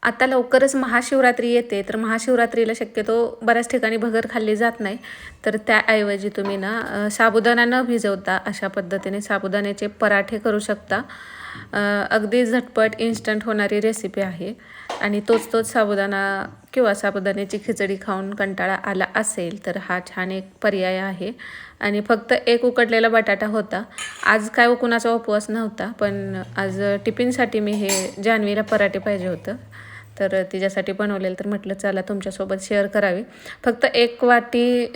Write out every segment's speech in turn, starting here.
आता लवकरच महाशिवरात्री येते, तर महाशिवरात्रीला शक्यतो बऱ्याच ठिकाणी भगर खाल्ली जात नाही. तर त्याऐवजी तुम्ही ना साबुदाणा न भिजवता अशा पद्धतीने साबुदाण्याचे पराठे करू शकता. अगदी झटपट इन्स्टंट होणारी रेसिपी आहे. आणि तोच साबुदाणा किंवा साबुदाण्याची खिचडी खाऊन कंटाळा आला असेल तर हा छान एक पर्याय आहे. आणि फक्त एक उकडलेला बटाटा होता. आज काय कुणाचा उपवास नव्हता, पण आज टिफिनसाठी मी हे जान्हवीला पराठे पाहिजे होतं, तर तिच्यासाठी बनवलेलं. तर म्हटलं चला तुमच्यासोबत शेअर करावी. फक्त एक वाटी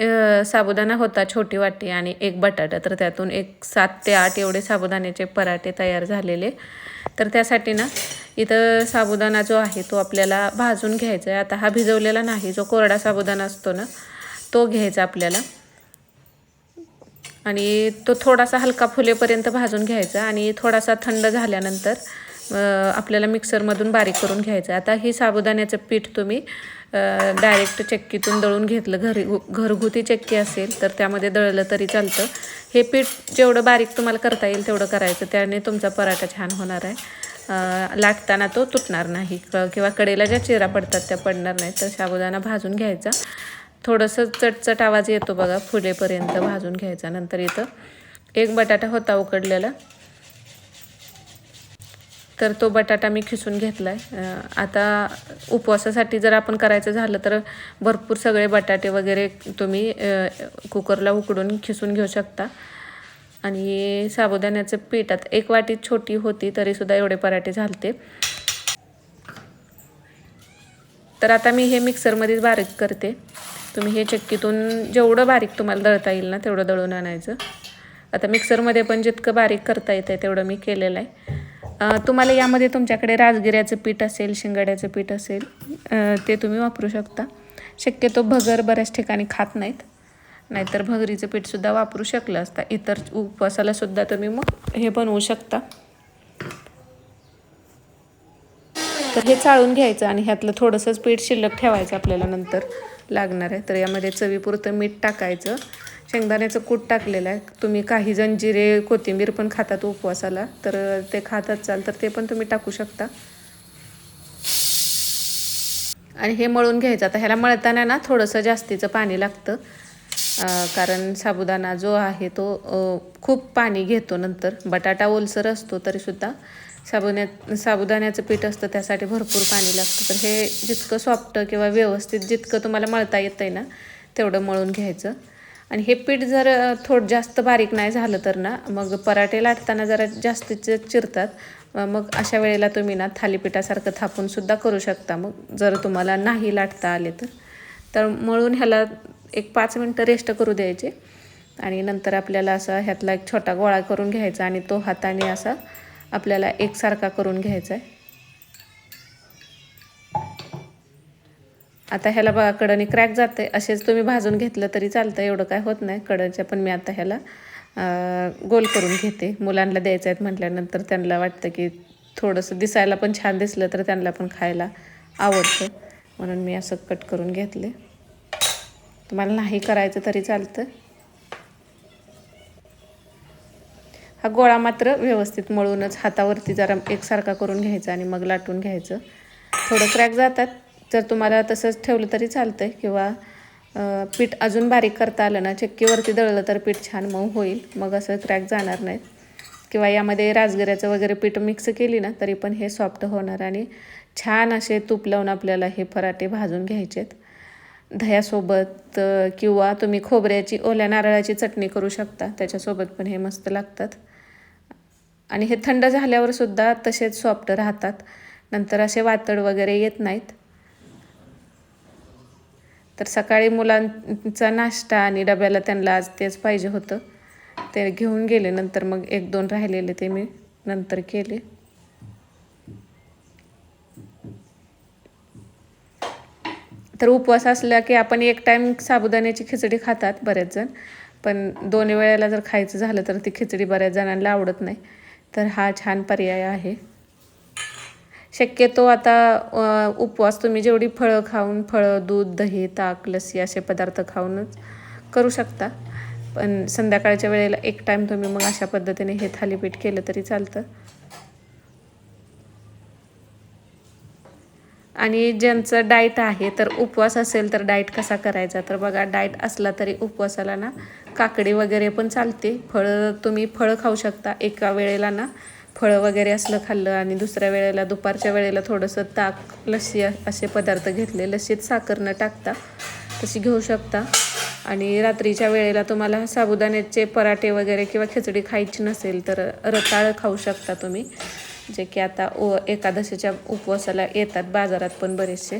साबुदाणा होता, छोटी वाटी, आणि एक बटाटा. तर त्यातून एक 7 ते 8 एवढे साबुदाण्याचे पराठे तयार झालेले. तर त्यासाठी ना इथं साबुदाणा जो आहे तो आपल्याला भाजून घ्यायचा आहे. आता हा भिजवलेला नाही, जो कोरडा साबुदाणा असतो ना तो घ्यायचा आपल्याला. आणि तो थोडासा हलका फुलेपर्यंत भाजून घ्यायचा आणि थोडासा थंड झाल्यानंतर आपल्याला मिक्सरमधून बारीक करून घ्यायचं. आता ही साबुदाण्याचं पीठ तुम्ही डायरेक्ट चक्कीतून दळून घेतलं, घरगुती चक्की असेल तर त्यामध्ये दळलं तरी चालतं. हे पीठ जेवढं बारीक तुम्हाला करता येईल तेवढं करायचं, त्याने तुमचा पराठा छान होणार आहे. लाटताना तो तुटणार नाही किंवा कडेला ज्या चिरा पडतात त्या पडणार नाहीत. तर साबुदाणा भाजून घ्यायचा, थोडंसं चटचट आवाज येतो बघा, फुलेपर्यंत भाजून घ्यायचा. नंतर इथं एक बटाटा होता उकडलेला, तर तो बटाटा मी खिसून घेतला आहे. आता उपवासासाठी जर आपण करायचं झालं तर भरपूर सगळे बटाटे वगैरे तुम्ही कुकरला उकडून खिसून घेऊ शकता. आणि साबुदाण्याचं पीठात एक वाटी छोटी होती तरीसुद्धा एवढे पराठे झालते. तर आता मी हे मिक्सरमध्येच बारीक करते. तुम्ही हे चक्कीतून जेवढं बारीक तुम्हाला दळता येईल ना तेवढं दळून आणायचं. आता मिक्सरमध्ये पण जितकं बारीक करता येतं तेवढं मी केलेलं आहे. तुम्हाला यामध्ये तुमच्याकडे राजगिऱ्याचं पीठ असेल, शिंगाड्याचं पीठ असेल ते तुम्ही वापरू शकता. शक्यतो भगर बऱ्याच ठिकाणी खात नाहीत, नाहीतर भगरीचं पीठसुद्धा वापरू शकलं असता. इतर उपवासालासुद्धा तुम्ही मग हे बनवू शकता. तर हे चाळून घ्यायचं आणि ह्यातलं थोडंसंच पीठ शिल्लक ठेवायचं, आपल्याला नंतर लागणार आहे. तर यामध्ये चवीपुरतं मीठ टाकायचं. शेंगदाण्याचं कूट टाकलेलं आहे. तुम्ही काही जण जिरे कोथिंबीर पण खातात उपवासाला, तर ते खातात चाल, तर ते पण तुम्ही टाकू शकता. आणि हे मळून घ्यायचं. आता ह्याला मळताना ना थोडंसं जास्तीचं पाणी लागतं, कारण साबुदाणा जो आहे तो खूप पाणी घेतो. नंतर बटाटा ओलसर असतो तरीसुद्धा साबुदाण्याचं पीठ असतं त्यासाठी भरपूर पाणी लागतं. तर हे जितकं सॉफ्ट किंवा व्यवस्थित जितकं तुम्हाला मळता येतं आहे ना तेवढं मळून घ्यायचं. आणि हे पीठ जर थोडं जास्त बारीक नाही झालं तर ना मग पराठे लाटताना जरा जास्तीचे चिरतात. मग अशा वेळेला तुम्ही ना थालीपीठासारखं थापूनसुद्धा करू शकता. मग जर तुम्हाला नाही लाटता आले तर मळून ह्याला एक 5 मिनटं रेस्ट करू द्यायचे. आणि नंतर आपल्याला असा ह्यातला एक छोटा गोळा करून घ्यायचा आणि तो हाताने असा आपल्याला एकसारखा करून घ्यायचा आहे. आता ह्याला बघा कडनी क्रॅक जाते, असेच तुम्ही भाजून घेतलं तरी चालतं, एवढं काय होत नाही कडच्या. पण मी आता ह्याला गोल करून घेते. मुलांना द्यायचं आहेत म्हटल्यानंतर त्यांना वाटतं की थोडंसं दिसायला पण छान दिसलं तर त्यांना पण खायला आवडतं, म्हणून मी असं कट करून घेतले. तुम्हाला नाही करायचं तरी चालतं. हा गोळा मात्र व्यवस्थित मळूनच हातावरती जरा एकसारखा करून घ्यायचा आणि मग लाटून घ्यायचं. थोडं क्रॅक जातात, जर तुम्हाला तसंच ठेवलं तरी चालतं आहे. किंवा पीठ अजून बारीक करता आलं ना, चक्कीवरती दळलं तर पीठ छान मऊ होईल, मग असं क्रॅक जाणार नाहीत. किंवा यामध्ये राजगिऱ्याचं वगैरे पीठ मिक्स केली ना तरी पण हे सॉफ्ट होणार. आणि छान असे तूप लावून आपल्याला हे पराठे भाजून घ्यायचेत दह्यासोबत, किंवा तुम्ही खोबऱ्याची ओल्या नारळाची चटणी करू शकता, त्याच्यासोबत पण हे मस्त लागतात. आणि हे थंड झाल्यावर सुद्धा तसेच सॉफ्ट राहतात, नंतर असे वातड वगैरे येत नाहीत. तर सकाळी मुलांचा नाश्ता आणि डब्याला त्यांना आज तेच पाहिजे होतं, ते घेऊन गेले. नंतर मग 1-2 राहिलेले ते मी नंतर केले. तर उपवास असला की आपण एक टाईम साबुदाण्याची खिचडी खातात बरेच जण, पण 2 वेळेला जर खायचं झालं तर ती खिचडी बऱ्याच जणांना आवडत नाही. तर हा छान पर्याय आहे. शक्यतो आता उपवास तुम्ही जेवढी फळं खाऊन, दूध, दही, ताक, लस्सी असे पदार्थ खाऊनच करू शकता. पण संध्याकाळच्या वेळेला एक टाईम तुम्ही मग अशा पद्धतीने हे थालीपीठ केलं तरी चालतं. आणि ज्यांचं डाएट आहे, तर उपवास असेल तर डाएट कसा करायचा, तर बघा डाएट असला तरी उपवासाला ना काकडी वगैरे पण चालते. तुम्ही फळं खाऊ शकता. एका वेळेला ना फळं वगैरे असलं खाल्लं आणि दुसऱ्या वेळेला दुपारच्या वेळेला थोडंसं ताक, लस्सी असे पदार्थ घेतले. लस्सीत साखर न टाकता तशी घेऊ शकता. आणि रात्रीच्या वेळेला तुम्हाला साबुदाण्याचे पराठे वगैरे किंवा खिचडी खायची नसेल तर रताळं खाऊ शकता तुम्ही, जे की आता एकादशीच्या उपवासाला येतात बाजारात पण बरेचसे.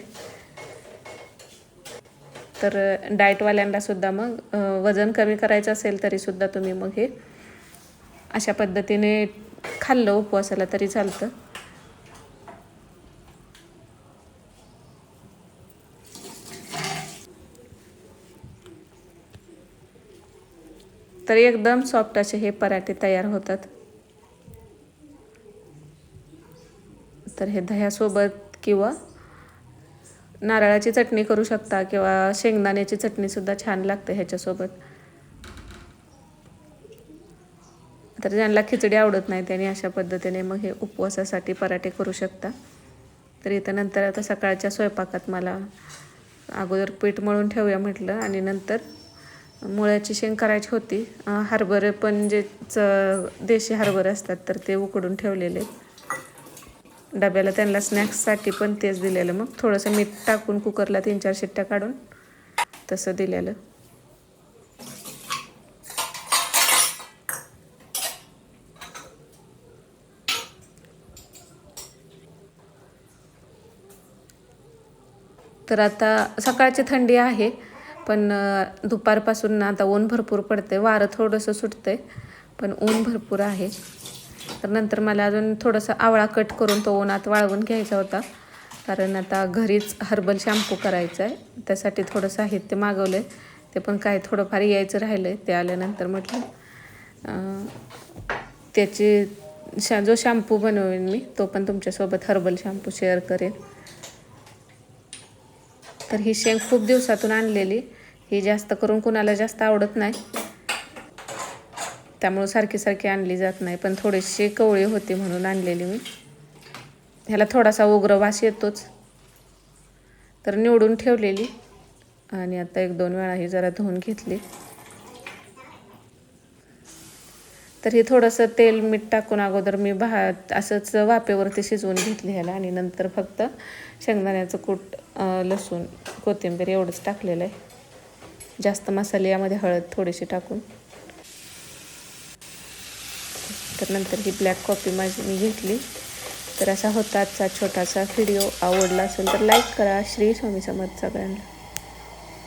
तर डाएटवाल्यांना सुद्धा मग वजन कमी करायचं असेल तरीसुद्धा तुम्ही मग हे अशा पद्धतीने खाल्लं उपवासाला तरी चालतं. तर एकदम सॉफ्ट असे हे पराठे तयार होतात. तर हे दह्यासोबत किंवा नारळाची चटणी करू शकता किंवा शेंगदाण्याची चटणीसुद्धा छान लागते ह्याच्यासोबत. तर ज्यांना खिचडी आवडत नाही त्यांनी अशा पद्धतीने मग हे उपवासासाठी पराठे करू शकता. तर इथं नंतर आता सकाळच्या स्वयंपाकात मला अगोदर पीठ मळून ठेवूया म्हटलं आणि नंतर मुळ्याची शेंग करायची होती. हरभरे पण जे देशी हरभरे असतात तर ते उकडून ठेवलेले. डब्याला त्यांना स्नॅक्ससाठी पण तेच दिलेलं. मग थोडंसं मीठ टाकून कुकरला 3-4 शिट्ट्या काढून तसं दिलेलं. तर आता सकाळची थंडी आहे पण दुपारपासून ना आता ऊन भरपूर पडते. वारं थोडंसं सुटतंय पण ऊन भरपूर आहे. तर नंतर मला अजून थोडंसं आवळा कट करून तो उन्हात वाळवून घ्यायचा होता, कारण आता घरीच हर्बल शॅम्पू करायचा आहे. त्यासाठी थोडं साहित्य मागवलं आहे. ते पण काय थोडंफार यायचं राहिलं आहे. ते आल्यानंतर म्हटलं त्याची जो शॅम्पू बनवेन मी तो पण तुमच्यासोबत हर्बल शॅम्पू शेअर करेन. तर ही शेंग खूप दिवसातून आणलेली. ही जास्त करून कुणाला जास्त आवडत नाही, त्यामुळे सारखी सारखी आणली जात नाही. पण थोडीशी कवळी होती म्हणून आणलेली मी. ह्याला थोडासा उग्र वास येतोच. तर निवडून ठेवलेली आणि आता 1-2 वेळा ही जरा धुवून घेतली. तर हे थोडंसं तेल मीठ टाकून अगोदर मी असंच वाफेवरती शिजवून घेतली ह्याला आणि नंतर फक्त शेंगदाण्याचं कूट, लसूण, कोथिंबीर एवढंच टाकलेलं आहे. जास्त मसाले यामध्ये हळद थोडीशी टाकून. तर नंतर ही ब्लॅक कॉफी मी घेतली. तर असा होता आजचा छोटासा व्हिडिओ. आवडला असेल तर लाईक करा. श्री स्वामी समर्थ सगळ्यांना.